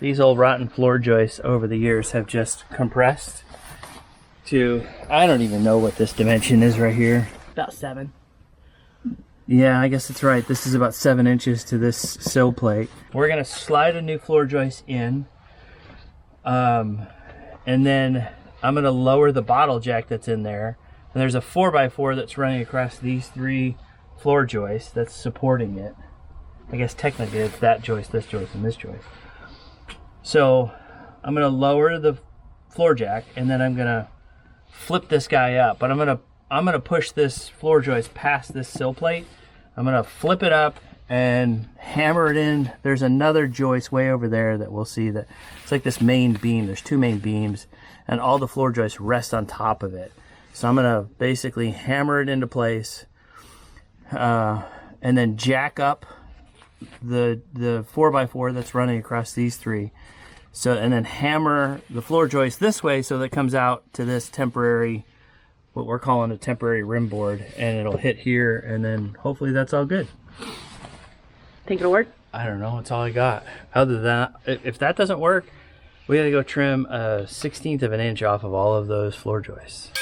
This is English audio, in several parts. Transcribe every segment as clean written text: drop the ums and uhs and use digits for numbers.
These old rotten floor joists over the years have just compressed to, I don't even know what this dimension is right here. About 7. Yeah, I guess it's right. This is about 7 inches to this sill plate. We're gonna slide a new floor joist in. And then I'm gonna lower the bottle jack that's in there. And there's a 4x4 that's running across these 3 floor joists that's supporting it. I guess technically it's that joist, this joist, and this joist. So I'm gonna lower the floor jack, and then I'm gonna flip this guy up. But I'm gonna push this floor joist past this sill plate. I'm gonna flip it up and hammer it in. There's another joist way over there that we'll see that it's like this main beam. There's 2 main beams, and all the floor joists rest on top of it. So I'm gonna basically hammer it into place, and then jack up the 4x4 that's running across these 3. So, and then hammer the floor joist this way so that it comes out to this temporary, what we're calling a temporary rim board, and it'll hit here, and then hopefully that's all good. Think it'll work? I don't know, that's all I got. Other than that, if that doesn't work, we gotta go trim a 1/16 of an inch off of all of those floor joists.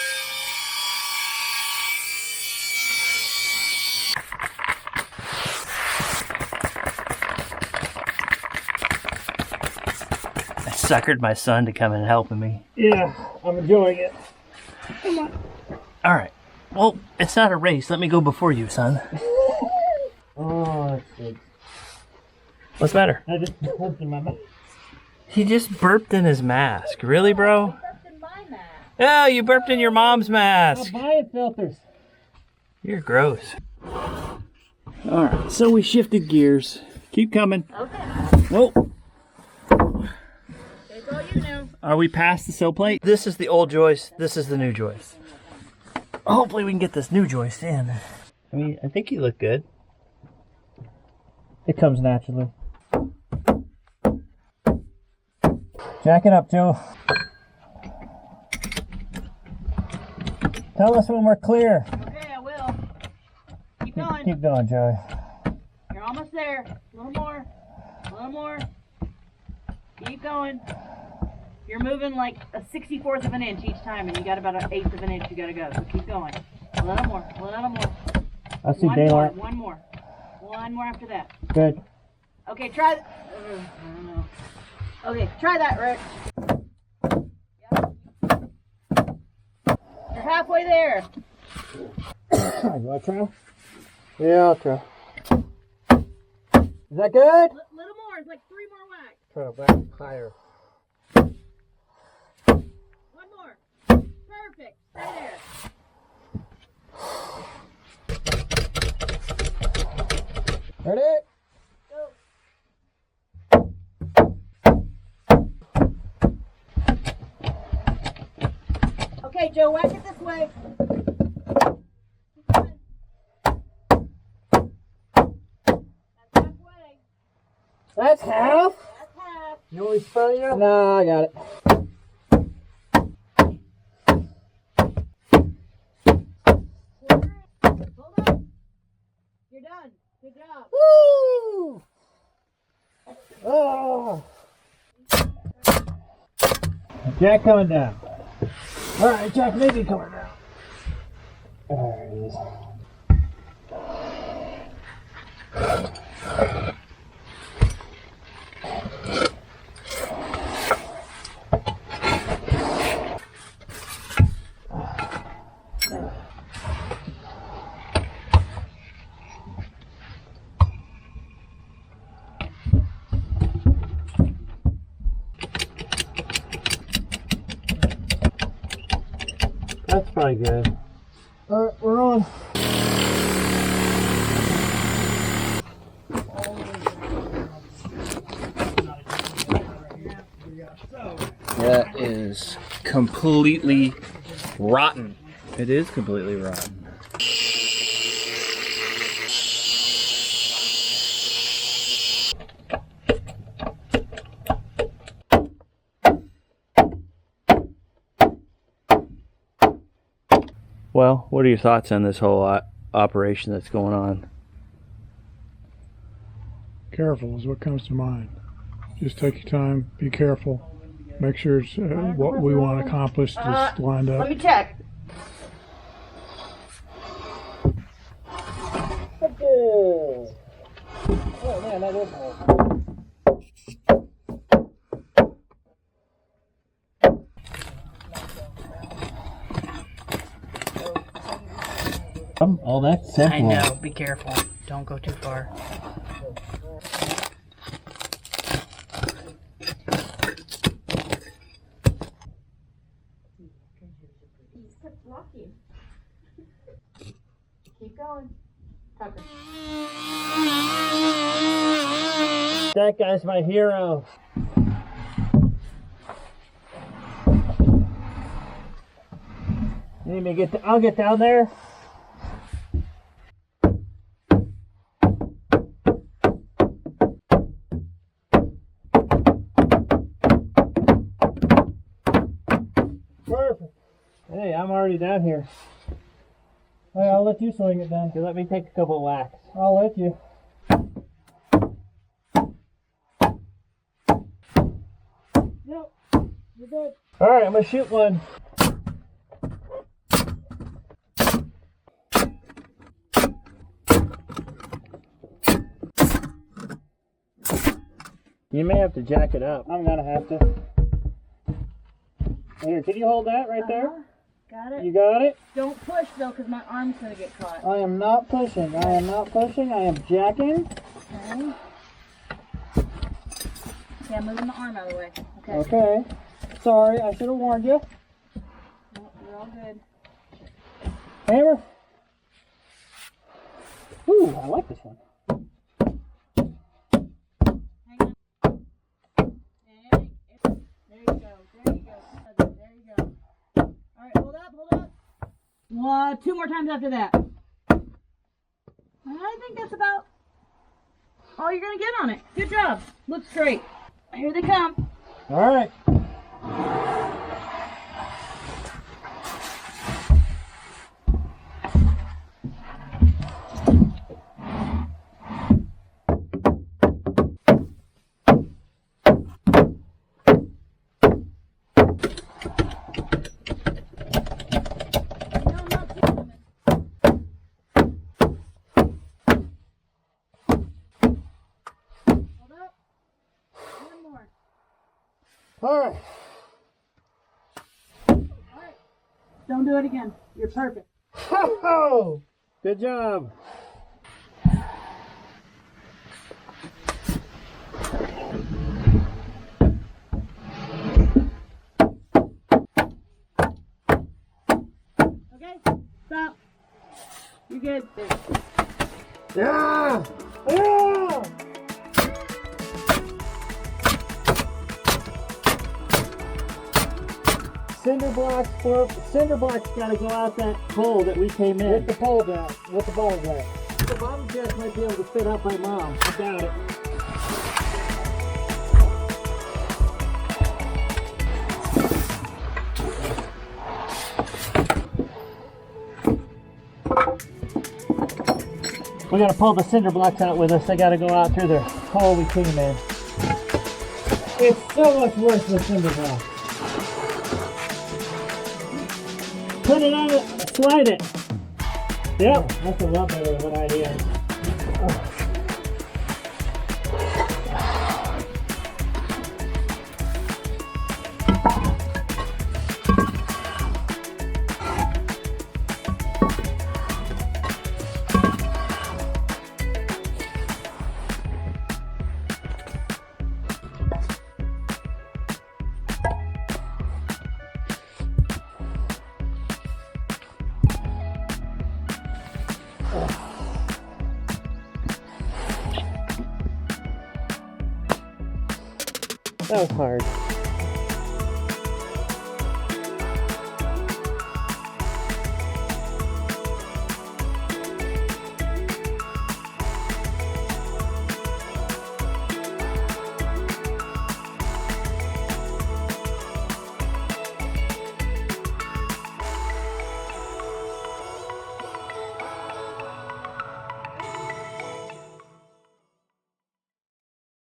Suckered my son to come and help me. Yeah, I'm enjoying it. Come on. All right. Well, it's not a race. Let me go before you, son. Oh, that's good. What's the matter? I just burped in my mouth. He just burped in his mask. Really, bro? Burped in my mask. Oh, you burped in your mom's mask. I'll buy filters. You're gross. All right. So we shifted gears. Keep coming. Okay. Whoa. It's all you know. Are we past the sill plate? This is the old joist. This is the new joist. Hopefully we can get this new joist in. I mean, I think you look good. It comes naturally. Jack it up, Joe. Tell us when we're clear. Okay, I will. Keep going. Keep going, Joey. You're almost there. A little more. A little more. Keep going. You're moving like a 64th of an inch each time, and you got about an 1/8 of an inch you gotta go. So keep going. A little more. A little more. I see One daylight. more. One more. One more after that. Good. Okay, try. I don't know. Okay, try that, Rick. Yep. You're halfway there. You want to try? Yeah, I'll try. Is that good? Little more. It's like 3 more whacks. Try to back higher. One more. Perfect. Stay there. Ready? Go. Okay, Joe, whack it this way. Keep going. That's halfway. That's half. That's half. You want me to spell you? No, I got it. Hold on. You're done. Good job. Woo! Oh. Jack coming down. All right, Jack maybe coming down. There it is. That's probably good. All right, we're on. That is completely rotten. It is completely rotten. Well, what are your thoughts on this whole operation that's going on? Careful is what comes to mind. Just take your time. Be careful. Make sure it's what we want to accomplish is lined up. Let me check. Oh man, that is hard. Oh, that's simple. I know. Be careful. Don't go too far. Keep going. Tucker. That guy's my hero. You need me to get? I'll get down there. Perfect. Hey, I'm already down here. Hey, I'll let you swing it then. Okay, let me take a couple whacks. I'll let you. Yep, you're good. All right, I'm gonna shoot one. You may have to jack it up. I'm gonna have to. Here, can you hold that right there? Got it. You got it? Don't push though, because my arm's gonna get caught. I am not pushing. I am not pushing. I am jacking. Okay. Okay, I'm moving the arm out of the way. Okay. Okay. Sorry, I should have warned you. No, you're all good. Hammer. Ooh, I like this one. Hang on. Hey, there you go. There you go. There you go. All right, hold up, hold up. Well, 2 more times after that. I think that's about all you're gonna get on it. Good job. Looks great. Here they come. All right. All right. Don't do it again. You're perfect. Oh, good job. Okay, stop. You're good. Yeah! Yeah! Cinder blocks gotta go out that hole that we came in. With the pole down. With the ball down. The bottom jet might be able to fit up my mom. I doubt it. We gotta pull the cinder blocks out with us. They gotta go out through the hole we came in. It's so much worse with cinder block. Put it on it, slide it. Yep. That's a lot better of an idea. That was hard.